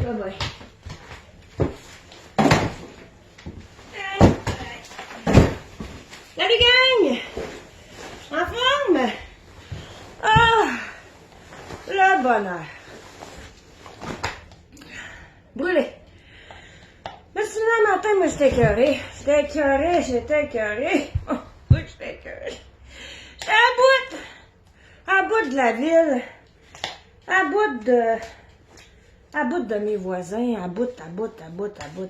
bye bye. Salut gang! En forme? Ah! Le bonheur. Brûlé. Mais sinon, le matin, moi, j'étais écœurée. J'étais écœurée. Oh, oui, j'étais écœurée. J'étais à bout de la ville. À bout de mes voisins, à bout.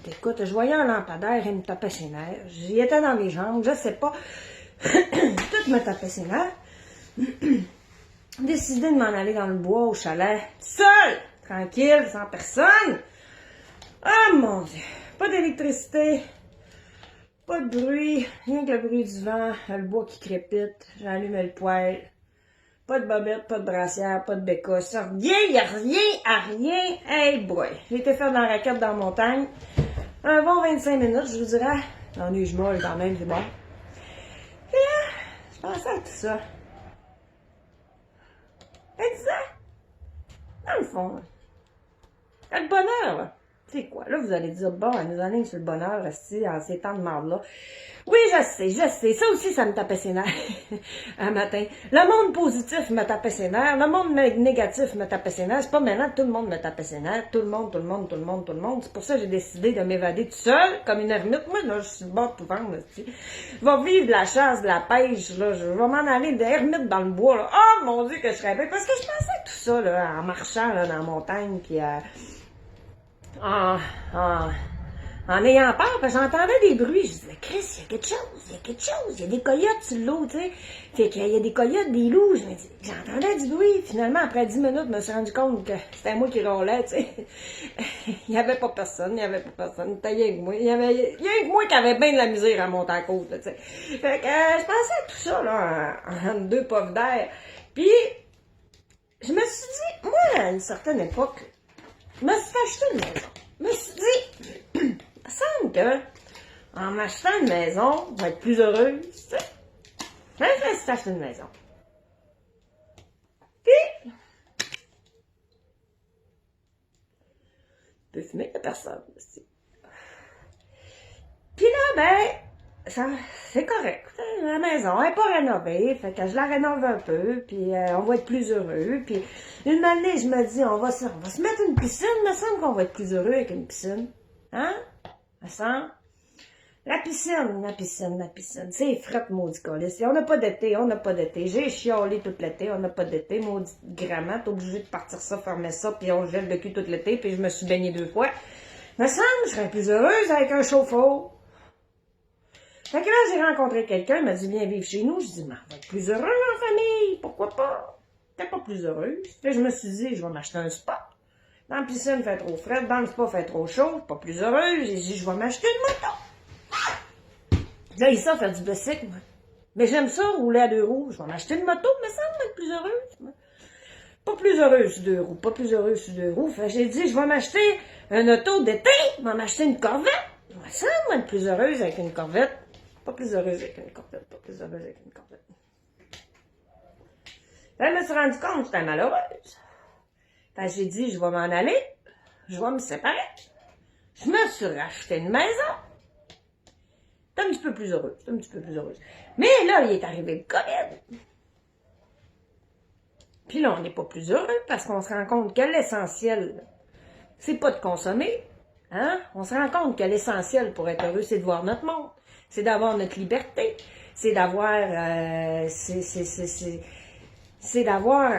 Écoute, je voyais un lampadaire, il me tapait ses nerfs. J'y étais dans mes jambes, je sais pas. Tout me tapait ses nerfs. Décidé de m'en aller dans le bois, au chalet, seul, tranquille, sans personne. Ah mon Dieu, pas d'électricité, pas de bruit, rien que le bruit du vent, le bois qui crépite, j'allume le poêle. Pas de bobette, pas de brassière, pas de bécasse, rien, y'a rien à rien. Hey boy, j'ai été faire de la raquette dans la montagne. Un bon 25 minutes, je vous dirais. L'ennui, je molle quand même, c'est bon. Et là, je pensais à tout ça. Exact. Dans le fond, le bonheur, là. C'est quoi? Là, vous allez dire, bon, elle nous enligne sur le bonheur, rester en ces temps de marde-là. Oui, je sais. Ça aussi, ça me tapait ses nerfs. Un matin. Le monde positif me tapait ses nerfs. Le monde négatif me tapait ses nerfs. C'est pas maintenant, tout le monde me tapait ses nerfs. Tout le monde. C'est pour ça que j'ai décidé de m'évader tout seul, comme une ermite. Moi, là, je suis le bord de tout vendre, là, tu sais. Je vais vivre de la chasse, de la pêche, là. Je vais m'en aller d'ermite dans le bois, là. Oh, mon Dieu, que je serais belle. Parce que je pensais à tout ça, là, en marchant, là, dans la montagne, puis en ayant peur, parce que j'entendais des bruits. Je disais, Chris, il y a quelque chose. Il y a des coyotes sur l'eau, tu sais. Fait qu'il y a des coyotes, des loups. Je me dis, j'entendais du bruit. Finalement, après 10 minutes, je me suis rendu compte que c'était moi qui roulais, tu sais. Il n'y avait pas personne. C'était rien que moi. Il y avait rien que moi qui avait bien de la misère à monter à côte, là, tu sais. Fait que je pensais à tout ça, là, en deux puffs d'air. Puis, je me suis dit, moi, à une certaine époque, je me suis acheté une maison. Je me suis dit, il me semble que, en m'achetant une maison, je vais être plus heureuse, tu sais. Je me suis acheté une maison. Puis, je peux fumer de personne, aussi. Puis là, ben, ça, c'est correct. La maison n'est pas rénovée, fait que je la rénove un peu, puis on va être plus heureux. Puis une année, je me dis, on va se mettre une piscine. Il me semble qu'on va être plus heureux avec une piscine. Hein? Me semble. La piscine. C'est frette, maudit colis. On n'a pas d'été. J'ai chiolé tout l'été, on n'a pas d'été. Maudit grammat, t'es obligé de partir ça, fermer ça, puis on gèle le cul tout l'été, puis je me suis baignée 2 fois. Me semble, je serais plus heureuse avec un chauffe-eau. Fait que là, j'ai rencontré quelqu'un, il m'a dit, viens vivre chez nous. Je dis, mais on va être plus heureux en famille, pourquoi pas? T'es pas plus heureuse. Fait que je me suis dit, je vais m'acheter un spa. Dans la piscine, il fait trop frais, dans le spa, il fait trop chaud, pas plus heureuse. J'ai dit, je vais m'acheter une moto. Là, ça, faire du bicycle, moi. Mais j'aime ça, rouler à 2 roues. Je vais m'acheter une moto, mais ça me être plus heureuse, moi. Pas plus heureuse sur 2 roues, Fait que j'ai dit, je vais m'acheter un auto d'été, je vais m'acheter une Corvette. Ça me être plus heureuse avec une Corvette. Pas plus heureuse avec une Corvette. Là, je me suis rendu compte que j'étais malheureuse. Fait que j'ai dit, je vais m'en aller, je vais me séparer. Je me suis racheté une maison. J'étais un petit peu plus heureuse. Mais là, il est arrivé le COVID. Puis là, on n'est pas plus heureux parce qu'on se rend compte que l'essentiel, c'est pas de consommer. Hein? On se rend compte que l'essentiel pour être heureux, c'est de voir notre monde. C'est d'avoir notre liberté. C'est d'avoir... c'est d'avoir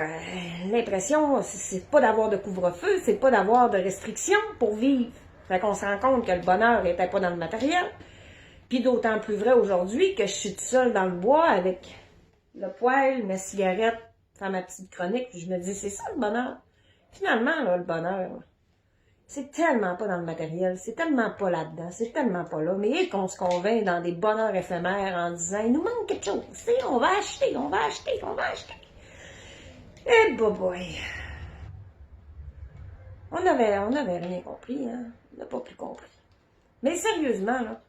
l'impression... C'est pas d'avoir de couvre-feu, c'est pas d'avoir de restrictions pour vivre. Fait qu'on se rend compte que le bonheur n'était pas dans le matériel. Puis d'autant plus vrai aujourd'hui que je suis toute seule dans le bois avec le poêle, mes cigarettes, faire ma petite chronique, puis je me dis, c'est ça le bonheur. Finalement, là, le bonheur, c'est tellement pas dans le matériel, c'est tellement pas là-dedans, c'est tellement pas là. Mais qu'on se convainc dans des bonheurs éphémères en disant, il nous manque quelque chose, c'est, on va acheter. Eh, boy. On avait rien compris, hein. On n'a pas plus compris. Mais sérieusement, là,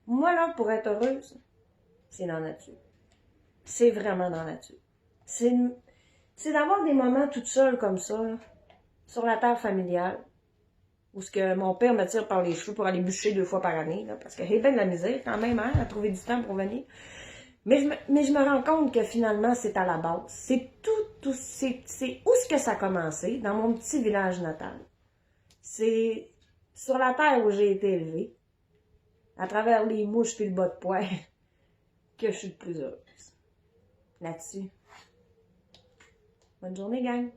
moi, là, pour être heureuse, c'est dans la nature. C'est vraiment dans la nature. c'est d'avoir des moments toute seule comme ça, sur la terre familiale, où ce que mon père me tire par les cheveux pour aller bûcher 2 fois par année, là, parce que j'ai bien de la misère quand même, hein, à trouver du temps pour venir. Mais je me rends compte que finalement, c'est à la base. C'est c'est où est-ce que ça a commencé, dans mon petit village natal. C'est sur la terre où j'ai été élevée, à travers les mouches et le bas de poêle, que je suis le plus heureuse. Là-dessus. Bonne journée, gang!